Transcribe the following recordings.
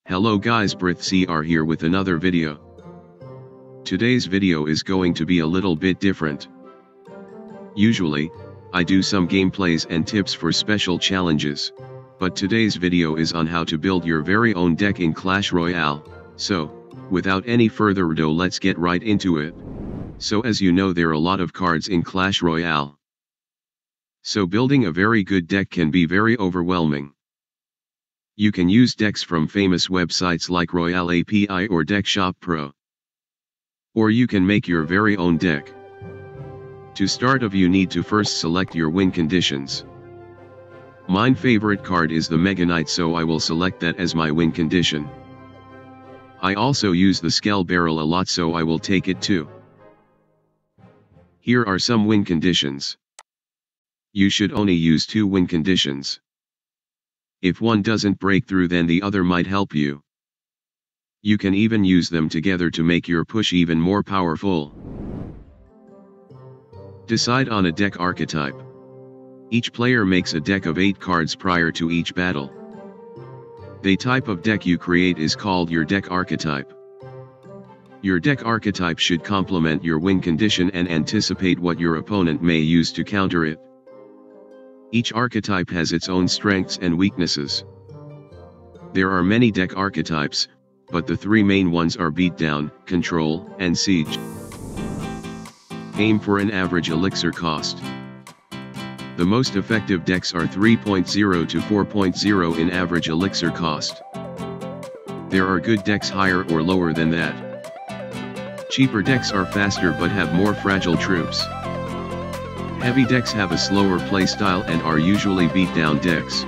Hello guys, Brith CR here with another video. Today's video is going to be a little bit different. Usually, I do some gameplays and tips for special challenges, but today's video is on how to build your very own deck in Clash Royale. So, without any further ado, let's get right into it. So as you know, there are a lot of cards in Clash Royale. So building a very good deck can be very overwhelming. You can use decks from famous websites like Royale API or Deck Shop Pro. Or you can make your very own deck. To start off, you need to first select your win conditions. My favorite card is the Mega Knight, so I will select that as my win condition. I also use the Skull Barrel a lot, so I will take it too. Here are some win conditions. You should only use 2 win conditions. If one doesn't break through, then the other might help you. You can even use them together to make your push even more powerful. Decide on a deck archetype. Each player makes a deck of 8 cards prior to each battle. The type of deck you create is called your deck archetype. Your deck archetype should complement your win condition and anticipate what your opponent may use to counter it. Each archetype has its own strengths and weaknesses. There are many deck archetypes, but the 3 main ones are Beatdown, Control, and Siege. Aim for an average elixir cost. The most effective decks are 3.0 to 4.0 in average elixir cost. There are good decks higher or lower than that. Cheaper decks are faster but have more fragile troops. Heavy decks have a slower playstyle and are usually beatdown decks.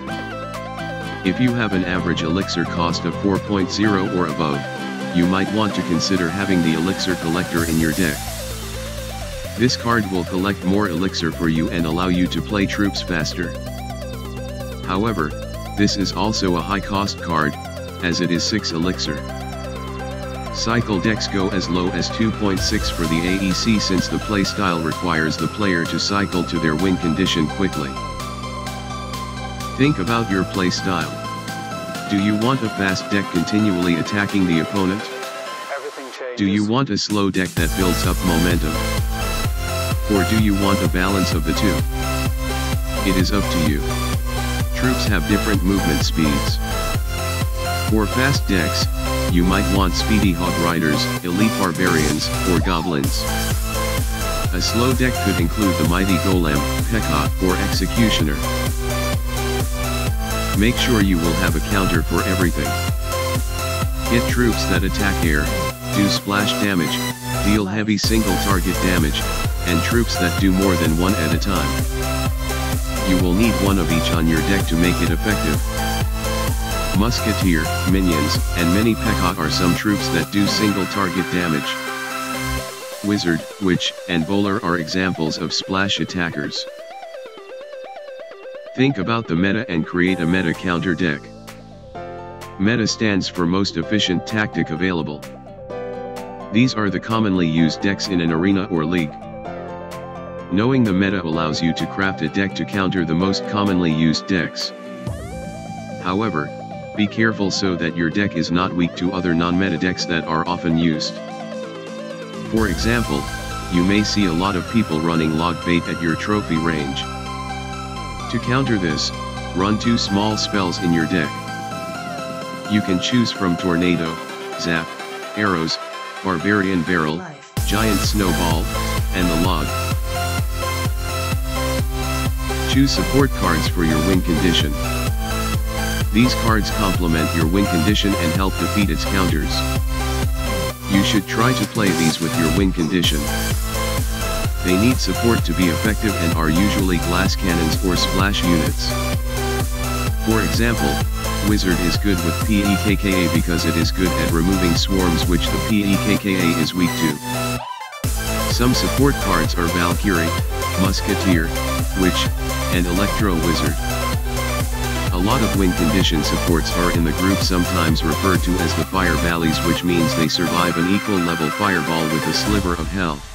If you have an average elixir cost of 4.0 or above, you might want to consider having the Elixir Collector in your deck. This card will collect more elixir for you and allow you to play troops faster. However, this is also a high cost card, as it is 6 elixir. Cycle decks go as low as 2.6 for the AEC, since the playstyle requires the player to cycle to their win condition quickly. Think about your playstyle. Do you want a fast deck continually attacking the opponent? Do you want a slow deck that builds up momentum? Or do you want a balance of the two? It is up to you. Troops have different movement speeds. For fast decks, you might want speedy Hog Riders, elite Barbarians, or Goblins. A slow deck could include the Mighty Golem, P.E.K.K.A., or Executioner. Make sure you will have a counter for everything. Get troops that attack air, do splash damage, deal heavy single target damage, and troops that do more than one at a time. You will need one of each on your deck to make it effective. Musketeer, Minions, and many P.E.K.K.A. are some troops that do single target damage. Wizard, Witch, and Bowler are examples of splash attackers. Think about the meta and create a meta counter deck. Meta stands for most efficient tactic available. These are the commonly used decks in an arena or league. Knowing the meta allows you to craft a deck to counter the most commonly used decks. However, be careful so that your deck is not weak to other non-meta decks that are often used. For example, you may see a lot of people running log bait at your trophy range. To counter this, run 2 small spells in your deck. You can choose from Tornado, Zap, Arrows, Barbarian Barrel, Giant Snowball, and the Log. Choose support cards for your win condition. These cards complement your win condition and help defeat its counters. You should try to play these with your win condition. They need support to be effective and are usually glass cannons or splash units. For example, Wizard is good with P.E.K.K.A. because it is good at removing swarms, which the P.E.K.K.A. is weak to. Some support cards are Valkyrie, Musketeer, Witch, and Electro Wizard. A lot of win condition supports are in the group sometimes referred to as the Fire Valleys, which means they survive an equal level fireball with a sliver of health.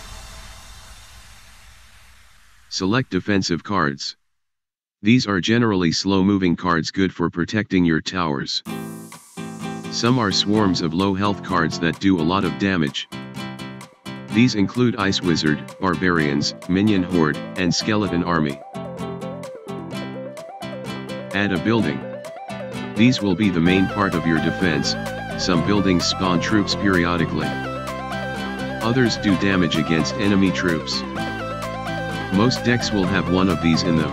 Select defensive cards. These are generally slow-moving cards good for protecting your towers. Some are swarms of low health cards that do a lot of damage. These include Ice Wizard, Barbarians, Minion Horde, and Skeleton Army. Add a building. These will be the main part of your defense. Some buildings spawn troops periodically. Others do damage against enemy troops. Most decks will have one of these in them.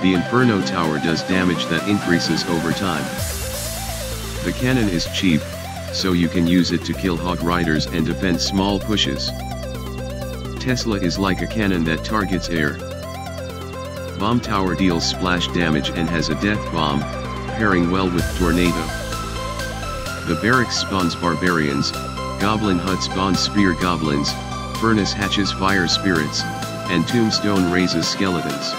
The Inferno Tower does damage that increases over time. The cannon is cheap, so you can use it to kill hog riders and defend small pushes. Tesla is like a cannon that targets air. Bomb Tower deals splash damage and has a death bomb, pairing well with Tornado. The Barracks spawns Barbarians, Goblin Hut spawns Spear Goblins, Furnace hatches Fire Spirits, and Tombstone raises Skeletons.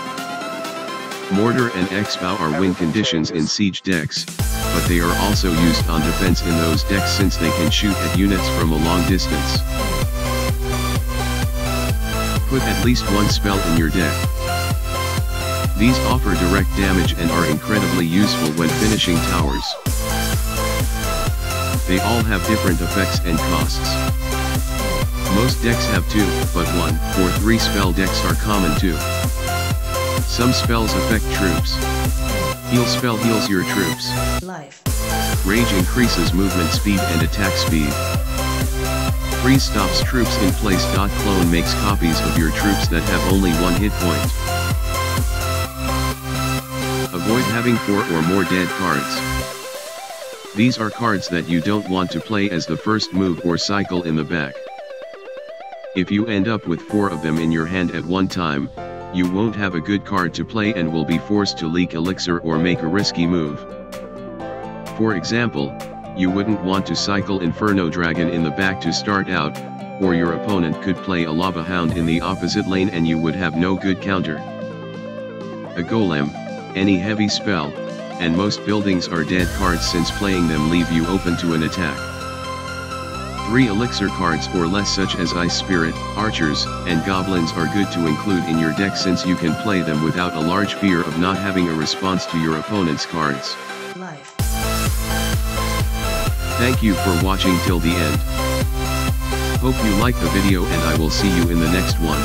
Mortar and X-Bow are win conditions in siege decks, but they are also used on defense in those decks since they can shoot at units from a long distance. Put at least one spell in your deck. These offer direct damage and are incredibly useful when finishing towers. They all have different effects and costs. Most decks have 2, but 1 or 3 spell decks are common too. Some spells affect troops. Heal spell heals your troops. Life. Rage increases movement speed and attack speed. Freeze stops troops in place. Clone makes copies of your troops that have only 1 hit point. Avoid having 4 or more dead cards. These are cards that you don't want to play as the first move or cycle in the back. If you end up with 4 of them in your hand at one time, you won't have a good card to play and will be forced to leak elixir or make a risky move. For example, you wouldn't want to cycle Inferno Dragon in the back to start out, or your opponent could play a Lava Hound in the opposite lane and you would have no good counter. A Golem, any heavy spell, and most buildings are dead cards since playing them leave you open to an attack. 3 elixir cards or less such as Ice Spirit, Archers, and Goblins are good to include in your deck since you can play them without a large fear of not having a response to your opponent's cards. Life. Thank you for watching till the end. Hope you liked the video and I will see you in the next one.